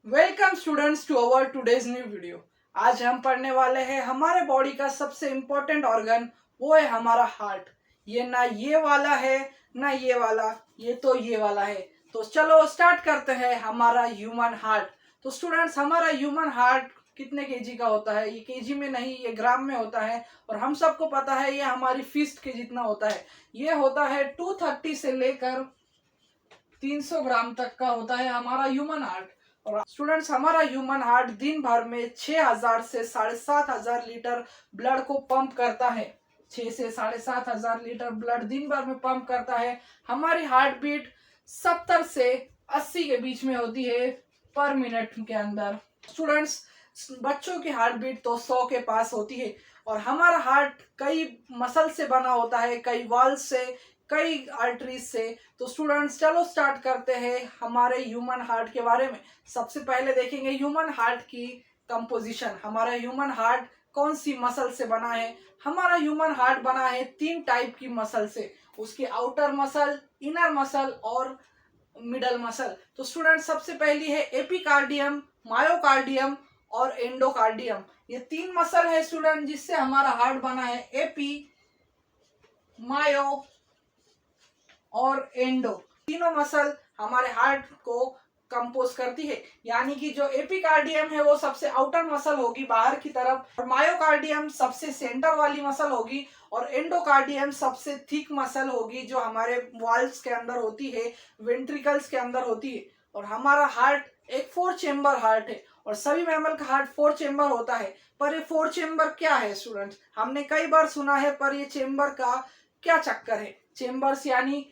Welcome students to our today's new video. आज हम पढ़ने वाले हैं हमारे बॉडी का सबसे इम्पोर्टेंट ऑर्गन, वो है हमारा हार्ट। ये ना ये वाला है ना ये वाला, ये तो ये वाला है। तो चलो स्टार्ट करते हैं हमारा ह्यूमन हार्ट। तो स्टूडेंट्स, हमारा ह्यूमन हार्ट कितने केजी का होता है? ये केजी में नहीं, ये ग्राम में होता है। और हम सबको पता है ये हमारी फिस्ट के जितना होता है। ये होता है 230 से लेकर 300 ग्राम तक का होता है हमारा ह्यूमन हार्ट। और स्टूडेंट्स, हमारा ह्यूमन हार्ट दिन भर में 6000 से 7500 लीटर ब्लड को पंप करता है। 6 से 7500 लीटर ब्लड दिन भर में पंप करता है। हमारी हार्ट बीट 70 से 80 के बीच में होती है पर मिनट के अंदर। स्टूडेंट्स, बच्चों की हार्ट बीट तो 100 के पास होती है। और हमारा हार्ट कई मसल से बना होता है, कई वाल्व से, कई आर्टरीज से। तो स्टूडेंट्स, चलो स्टार्ट करते हैं हमारे ह्यूमन हार्ट के बारे में। सबसे पहले देखेंगे ह्यूमन हार्ट की कंपोजिशन। हमारा ह्यूमन हार्ट कौन सी मसल से बना है? हमारा ह्यूमन हार्ट बना है 3 टाइप की मसल से। उसकी आउटर मसल, इनर मसल और मिडल मसल। तो स्टूडेंट्स, सबसे पहली है एपिकार्डियम, मायोकार्डियम और एंडोकार्डियम। ये 3 मसल है स्टूडेंट जिससे हमारा हार्ट बना है। एपी, मायो और एंडो, तीनों मसल हमारे हार्ट को कंपोज करती है। यानी कि जो एपिकार्डियम है वो सबसे आउटर मसल होगी बाहर की तरफ, और मायोकार्डियम सबसे सेंटर वाली मसल होगी, और एंडोकार्डियम सबसे थिक मसल होगी जो हमारे वाल्व्स के अंदर होती है, वेंट्रिकल्स के अंदर होती है। और हमारा हार्ट एक 4 चेम्बर हार्ट है। और सभी मैमल का हार्ट 4 चेम्बर होता है। पर ये 4 चेम्बर क्या है स्टूडेंट्स? हमने कई बार सुना है, पर ये चेम्बर का क्या चक्कर है? चेम्बर्स यानी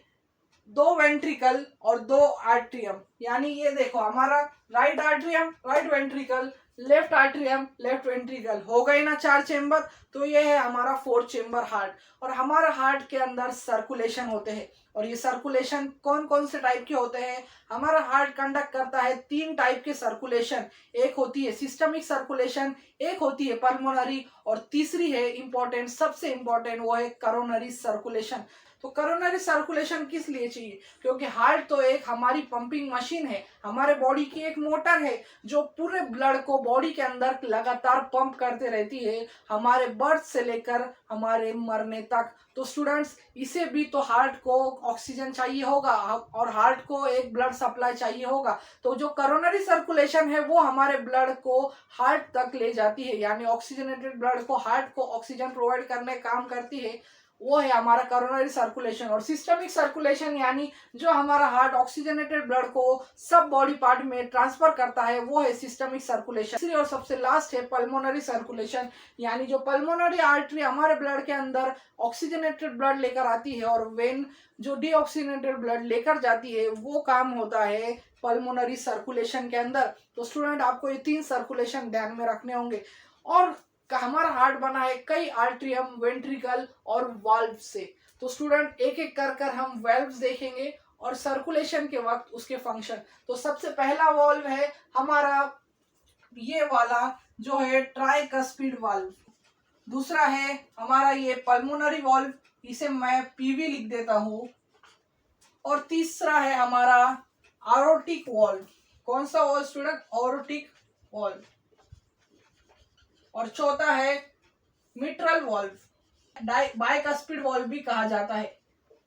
2 वेंट्रिकल और 2 आर्ट्रियम। यानी ये देखो, हमारा right atrium, right ventricle, left atrium, left ventricle, हो गए ना 4 चेम्बर। तो ये है हमारा 4 चेम्बर हार्ट। और हमारा हार्ट के अंदर सर्कुलेशन होते हैं। और ये सर्कुलेशन कौन कौन से टाइप के होते हैं? हमारा हार्ट कंडक्ट करता है 3 टाइप के सर्कुलेशन। एक होती है सिस्टमिक सर्कुलेशन, एक होती है पल्मोनरी, और तीसरी है इंपॉर्टेंट, सबसे इंपॉर्टेंट, वो है करोनरी सर्कुलेशन। तो करोनरी सर्कुलेशन किस लिए चाहिए? क्योंकि हार्ट तो एक हमारी पंपिंग मशीन है, हमारे बॉडी की एक मोटर है जो पूरे ब्लड को बॉडी के अंदर लगातार पंप करते रहती है, हमारे बर्थ से लेकर हमारे मरने तक। तो स्टूडेंट्स, इसे भी तो हार्ट को ऑक्सीजन चाहिए होगा और हार्ट को एक ब्लड सप्लाई चाहिए होगा। तो जो करोनरी सर्कुलेशन है वो हमारे ब्लड को हार्ट तक ले जाती है, यानी ऑक्सीजनेटेड ब्लड को हार्ट को ऑक्सीजन प्रोवाइड करने का काम करती है। वो है हमारा करोनरी सर्कुलेशन। और सिस्टमिक सर्कुलेशन यानी जो हमारा हार्ट ऑक्सीजनेटेड ब्लड को सब बॉडी पार्ट में ट्रांसफर करता है, वो है सिस्टमिक सर्कुलेशन। तीसरी और सबसे लास्ट है पल्मोनरी सर्कुलेशन। यानी जो पल्मोनरी आर्टरी हमारे ब्लड के अंदर ऑक्सीजनेटेड ब्लड लेकर आती है और वेन जो डीऑक्सीजनेटेड ब्लड लेकर जाती है, वो काम होता है पल्मोनरी सर्कुलेशन के अंदर। तो स्टूडेंट, आपको ये 3 सर्कुलेशन ध्यान में रखने होंगे। और हमारा हार्ट बना है कई आर्ट्रियम, वेंट्रिकल और वाल्व से। तो स्टूडेंट, एक एक कर कर हम वाल्व्स देखेंगे और सर्कुलेशन के वक्त उसके फंक्शन। तो सबसे पहला वाल्व है हमारा ये वाला, जो है ट्राइकस्पिड वाल्व। दूसरा है हमारा ये पल्मोनरी वाल्व, इसे मैं पीवी लिख देता हूं। और तीसरा है हमारा एरोटिक वाल्व। कौन सा वाल्व स्टूडेंट? Aortic valve. और चौथा है मिट्रल वाल्व, बाइकस्पिड वाल्व भी कहा जाता है।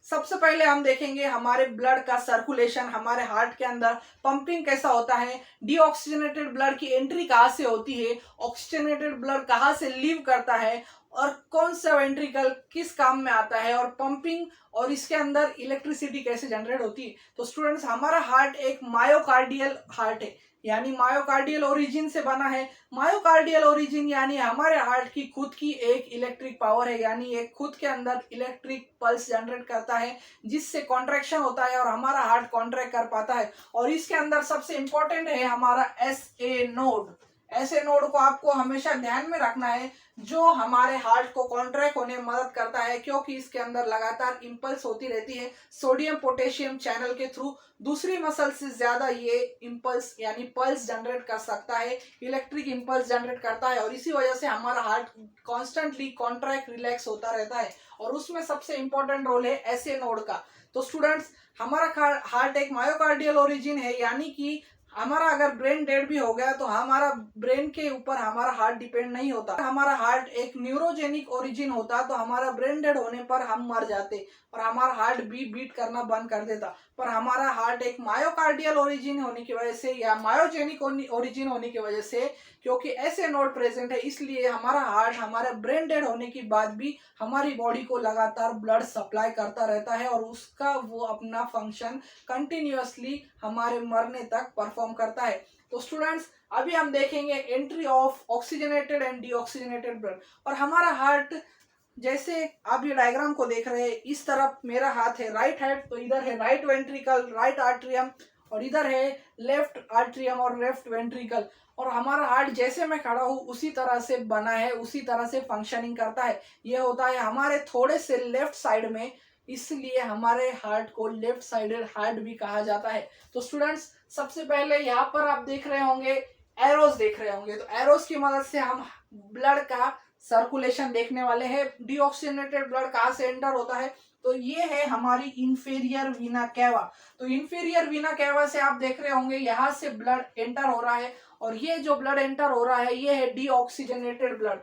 सबसे पहले हम देखेंगे हमारे ब्लड का सर्कुलेशन, हमारे हार्ट के अंदर पंपिंग कैसा होता है, डीऑक्सीजनेटेड ब्लड की एंट्री कहाँ से होती है, ऑक्सीजनेटेड ब्लड कहाँ से लीव करता है, और कौन सा वेंट्रिकल किस काम में आता है, और पंपिंग और इसके अंदर इलेक्ट्रिसिटी कैसे जनरेट होती है। तो स्टूडेंट्स, हमारा हार्ट एक मायोकार्डियल हार्ट है, यानी मायोकार्डियल ओरिजिन से बना है। मायोकार्डियल ओरिजिन यानी हमारे हार्ट की खुद की एक इलेक्ट्रिक पावर है, यानी एक खुद के अंदर इलेक्ट्रिक पल्स जनरेट करता है जिससे कॉन्ट्रैक्शन होता है और हमारा हार्ट कॉन्ट्रैक्ट कर पाता है। और इसके अंदर सबसे इंपॉर्टेंट है हमारा SA नोड। ऐसे नोड को आपको हमेशा ध्यान में रखना है, जो हमारे हार्ट को कॉन्ट्रैक्ट होने में मदद करता है, क्योंकि इसके अंदर लगातार इंपल्स होती रहती है सोडियम पोटेशियम चैनल के थ्रू। दूसरी मसल से ज्यादा ये इंपल्स यानी पल्स जनरेट कर सकता है, इलेक्ट्रिक इंपल्स जनरेट करता है, और इसी वजह से हमारा हार्ट कॉन्स्टेंटली कॉन्ट्रैक्ट रिलैक्स होता रहता है। और उसमें सबसे इंपॉर्टेंट रोल है SA नोड का। तो स्टूडेंट्स, हमारा हार्ट एक मायोकार्डियल ओरिजिन है, यानी कि हमारा अगर ब्रेन डेड भी हो गया तो हमारा ब्रेन के ऊपर हमारा हार्ट डिपेंड नहीं होता। हमारा हार्ट एक न्यूरोजेनिक ओरिजिन होता तो हमारा ब्रेन डेड होने पर हम मर जाते और हमारा हार्ट भी बीट करना बंद कर देता। पर हमारा हार्ट एक मायोकार्डियल ओरिजिन होने की वजह से या मायोजेनिक ओरिजिन होने की वजह से, क्योंकि ऐसे नोड प्रेजेंट है, इसलिए हमारा हार्ट हमारे ब्रेन डेड होने के बाद भी हमारी बॉडी को लगातार ब्लड सप्लाई करता रहता है और उसका वो अपना फंक्शन कंटिन्यूअसली हमारे मरने तक परफॉर्म करता है। तो स्टूडेंट्स, अभी हम देखेंगे entry of oxygenated and deoxygenated blood. और हमारा हार्ट, जैसे आप ये डायग्राम को देख रहे हैं, इस तरफ मेरा हाथ है राइट हैंड, तो इधर है राइट वेंट्रिकल, राइट आर्ट्रियम, और इधर है लेफ्ट आर्ट्रियम और लेफ्ट वेंट्रिकल। और हमारा हार्ट जैसे मैं खड़ा हूँ उसी तरह से बना है, उसी तरह से फंक्शनिंग करता है। ये होता है हमारे थोड़े से लेफ्ट साइड में, इसलिए हमारे हार्ट को लेफ्ट साइडेड हार्ट भी कहा जाता है। तो स्टूडेंट्स, सबसे पहले यहाँ पर आप देख रहे होंगे एरोस देख रहे होंगे, तो एरोस की मदद से हम ब्लड का सर्कुलेशन देखने वाले हैं। डीऑक्सीजनेटेड ब्लड कहाँ से एंटर होता है, तो ये है हमारी इंफीरियर वीना कैवा। तो इंफीरियर वीना कैवा से आप देख रहे होंगे यहाँ से ब्लड एंटर हो रहा है, और ये जो ब्लड एंटर हो रहा है ये है डीऑक्सीजनेटेड ब्लड।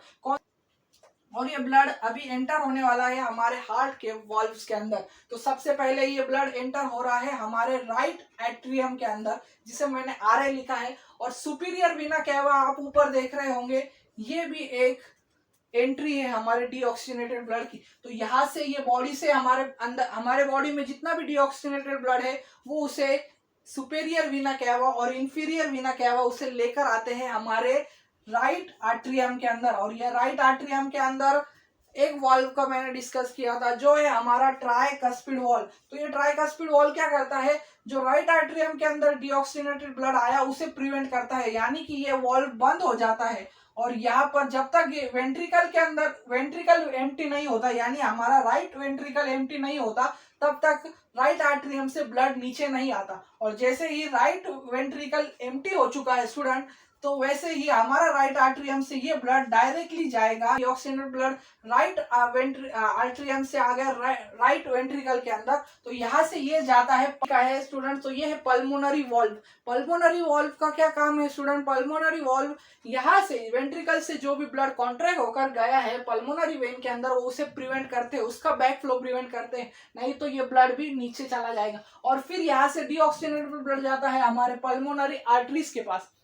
और ये ब्लड अभी एंटर होने वाला है हमारे हार्ट के वॉल्व्स के अंदर। तो सबसे पहले ये ब्लड एंटर हो रहा है हमारे राइट एट्रियम के अंदर, जिसे मैंने आरए लिखा है। और सुपीरियर वीना कैवा आप ऊपर देख रहे होंगे, ये भी एक एंट्री है हमारे डीऑक्सीजनेटेड ब्लड की। तो यहाँ से ये बॉडी से हमारे अंदर, हमारे बॉडी में जितना भी डीऑक्सीजनेटेड ब्लड है वो उसे सुपेरियर वीना कैवा और इंफीरियर वीना कैवा उसे लेकर आते हैं हमारे राइट आर्ट्रियम के अंदर। और ये राइट आर्ट्रियम के अंदर एक वॉल्व का मैंने डिस्कस किया था, जो है हमारा ट्राइकस्पिड वॉल्व। तो ये ट्राइकस्पिड वॉल्व क्या करता है, जो राइट आर्ट्रियम के अंदर डीऑक्सीजनेटेड ब्लड आया उसे प्रिवेंट करता है, यानी कि ये वॉल्व बंद हो जाता है। और यहाँ पर जब तक ये वेंट्रिकल के अंदर वेंट्रिकल एम्प्टी नहीं होता, यानी हमारा राइट वेंट्रिकल एम्प्टी नहीं होता, तब तक राइट आर्ट्रियम से ब्लड नीचे नहीं आता। और जैसे ही राइट वेंट्रिकल एम्प्टी हो चुका है स्टूडेंट, तो वैसे ही हमारा राइट आर्ट्रियम से ये ब्लड डायरेक्टली जाएगा, डीऑक्सीजनेटेड ब्लड राइट आर्ट्रियम से आ गया राइट वेंट्रिकल के अंदर, तो यहाँ से ये जाता है क्या है स्टूडेंट, तो ये है पल्मोनरी वॉल्व। पल्मोनरी वॉल्व का क्या काम है स्टूडेंट, पल्मोनरी वॉल्व यहाँ से वेंट्रिकल से जो भी ब्लड कॉन्ट्रैक्ट होकर गया है पल्मोनरी वेन के अंदर, वो उसे प्रिवेंट करते हैं, उसका बैक फ्लो प्रिवेंट करते हैं, नहीं तो ये ब्लड भी नीचे चला जाएगा। और फिर यहाँ से डीऑक्सीजनेटेड ब्लड जाता है हमारे पल्मोनरी आर्टरीज के पास।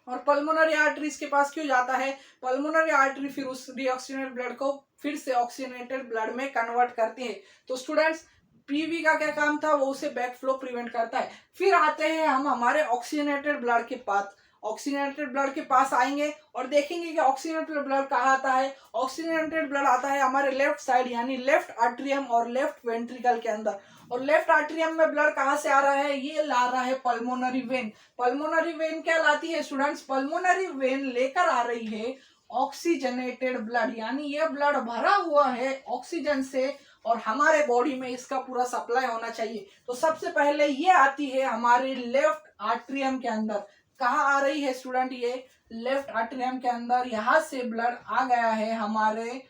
और पल्मोनरी आर्टरीज के पास क्यों जाता है, पल्मोनरी आर्टरी फिर उस डीऑक्सीजनेटेड ब्लड को फिर से ऑक्सीजनेटेड ब्लड में कन्वर्ट करती है। तो स्टूडेंट्स, पीवी का क्या काम था, वो उसे बैक फ्लो प्रिवेंट करता है। फिर आते हैं हम हमारे ऑक्सीजनेटेड ब्लड के पास। ऑक्सीजनेटेड ब्लड के पास आएंगे और देखेंगे कि ऑक्सीजनेटेड ब्लड कहाँ आता है। ऑक्सीजनेटेड ब्लड आता है हमारे लेफ्ट साइड, यानी लेफ्ट आर्ट्रियम और लेफ्ट वेंट्रिकल के अंदर। और लेफ्ट आर्ट्रियम में ब्लड कहाँ से आ रहा है, ये ला रहा है पल्मोनरी वेन। पल्मोनरी वेन क्या लाती है स्टूडेंट्स, पल्मोनरी वेन लेकर आ रही है ऑक्सीजनेटेड ब्लड, यानी ये ब्लड भरा हुआ है ऑक्सीजन से और हमारे बॉडी में इसका पूरा सप्लाई होना चाहिए। तो सबसे पहले ये आती है हमारे लेफ्ट आर्ट्रियम के अंदर। कहाँ आ रही है स्टूडेंट, ये लेफ्ट आर्ट्रियम के अंदर। यहाँ से ब्लड आ गया है हमारे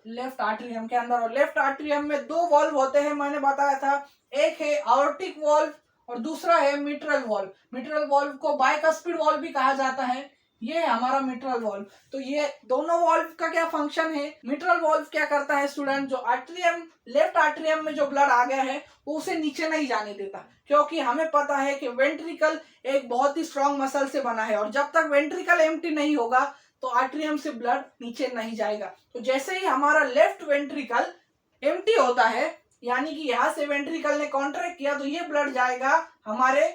लेफ्ट आर्ट्रियम के अंदर। और लेफ्ट आर्ट्रियम में दो वॉल्व होते हैं, मैंने बताया था, एक है आयोर्टिक वॉल्व और दूसरा है मिट्रल वॉल्व। मिट्रल वॉल्व को बाइकस्पिड वॉल्व भी कहा जाता है, ये है हमारा मिट्रल वॉल्व। तो ये दोनों वॉल्व का क्या फंक्शन है, मिट्रल वॉल्व क्या करता है स्टूडेंट, जो आर्ट्रियम लेफ्ट आर्ट्रियम में जो ब्लड आ गया है वो उसे नीचे नहीं जाने देता, क्योंकि हमें पता है कि वेंट्रिकल एक बहुत ही स्ट्रॉन्ग मसल से बना है और जब तक वेंट्रिकल एम्प्टी नहीं होगा तो आर्ट्रियम से ब्लड नीचे नहीं जाएगा। तो जैसे ही हमारा लेफ्ट वेंट्रिकल एम्प्टी होता है, यानी कि यहाँ से वेंट्रिकल ने कॉन्ट्रैक्ट किया, तो ये ब्लड जाएगा हमारे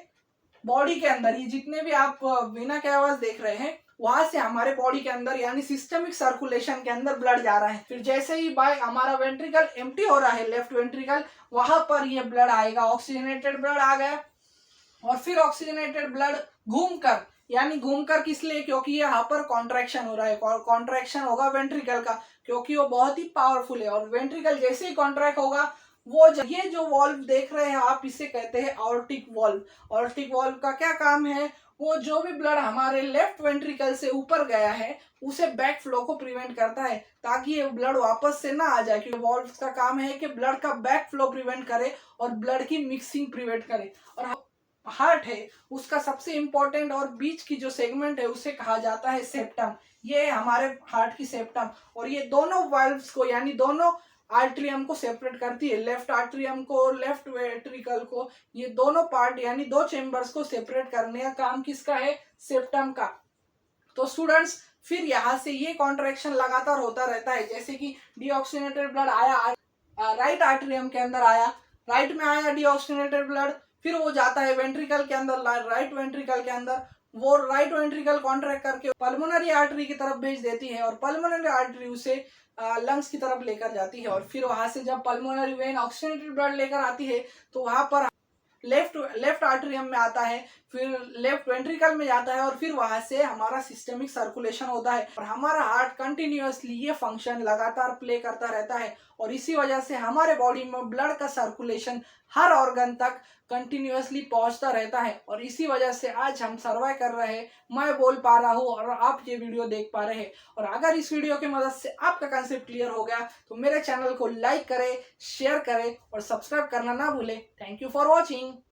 बॉडी के अंदर। ये जितने भी आप वीना कैवास देख रहे हैं वहां से हमारे बॉडी के अंदर, यानी सिस्टमिक सर्कुलेशन के अंदर ब्लड जा रहा है। फिर जैसे ही बाय हमारा वेंट्रिकल एम्प्टी हो रहा है, लेफ्ट वेंट्रिकल, वहां पर ये ब्लड आएगा, ऑक्सीजनेटेड ब्लड आ गया। और फिर ऑक्सीजनेटेड ब्लड घूमकर, यानी घूमकर किस लिए, क्योंकि यहाँ पर कॉन्ट्रैक्शन हो रहा है, कॉन्ट्रैक्शन होगा वेंट्रिकल का, क्योंकि वो बहुत ही पावरफुल है। और वेंट्रिकल जैसे ही कॉन्ट्रैक्ट होगा, वो ये जो वॉल्व देख रहे हैं आप, इसे कहते हैं आयोर्टिक वॉल्व। आयोर्टिक वॉल्व का क्या काम है, वो जो भी ब्लड हमारे लेफ्ट वेंट्रिकल से ऊपर गया है उसे बैक फ्लो को प्रिवेंट करता है, ताकि ये ब्लड वापस से ना आ जाए। क्योंकि वॉल्व का काम है कि ब्लड का बैक फ्लो प्रिवेंट करे और ब्लड की मिक्सिंग प्रिवेंट करे। और हार्ट है उसका सबसे इम्पोर्टेंट और बीच की जो सेगमेंट है उसे कहा जाता है सेप्टम। ये हमारे हार्ट की सेप्टम, और ये दोनों वाल्व्स को यानी दोनों आर्ट्रियम को सेपरेट करती है, लेफ्ट आर्ट्रियम को और लेफ्ट वेंट्रिकल को। ये दोनों पार्ट यानी दो चेम्बर्स को सेपरेट करने का काम किसका है? सेप्टम का। तो स्टूडेंट्स फिर यहाँ से ये कॉन्ट्रैक्शन लगातार होता रहता है, जैसे कि डीऑक्सीनेटेड ब्लड आया राइट आर्ट्रियम के अंदर आया, राइट में आया डीऑक्सीनेटेड ब्लड, फिर वो जाता है वेंट्रिकल के अंदर, राइट वेंट्रिकल के अंदर, वो राइट वेंट्रिकल कॉन्ट्रैक्ट करके पल्मोनरी आर्टरी की तरफ भेज देती है और पल्मोनरी आर्टरी उसे लंग्स की तरफ लेकर जाती है, और फिर वहां से जब पल्मोनरी वेन ऑक्सीजनेटेड ब्लड लेकर आती है तो वहां पर लेफ्ट आर्टरियम में आता है, फिर लेफ्ट वेंट्रिकल में जाता है, और फिर वहां से हमारा सिस्टेमिक सर्कुलेशन होता है और हमारा हार्ट कंटिन्यूअसली ये फंक्शन लगातार प्ले करता रहता है। और इसी वजह से हमारे बॉडी में ब्लड का सर्कुलेशन हर ऑर्गन तक कंटिन्यूअसली पहुंचता रहता है, और इसी वजह से आज हम सर्वाइव कर रहे हैं, मैं बोल पा रहा हूँ और आप ये वीडियो देख पा रहे हैं। और अगर इस वीडियो की मदद से आपका कंसेप्ट क्लियर हो गया तो मेरे चैनल को लाइक करें, शेयर करें और सब्सक्राइब करना ना भूलें। Thank you for watching.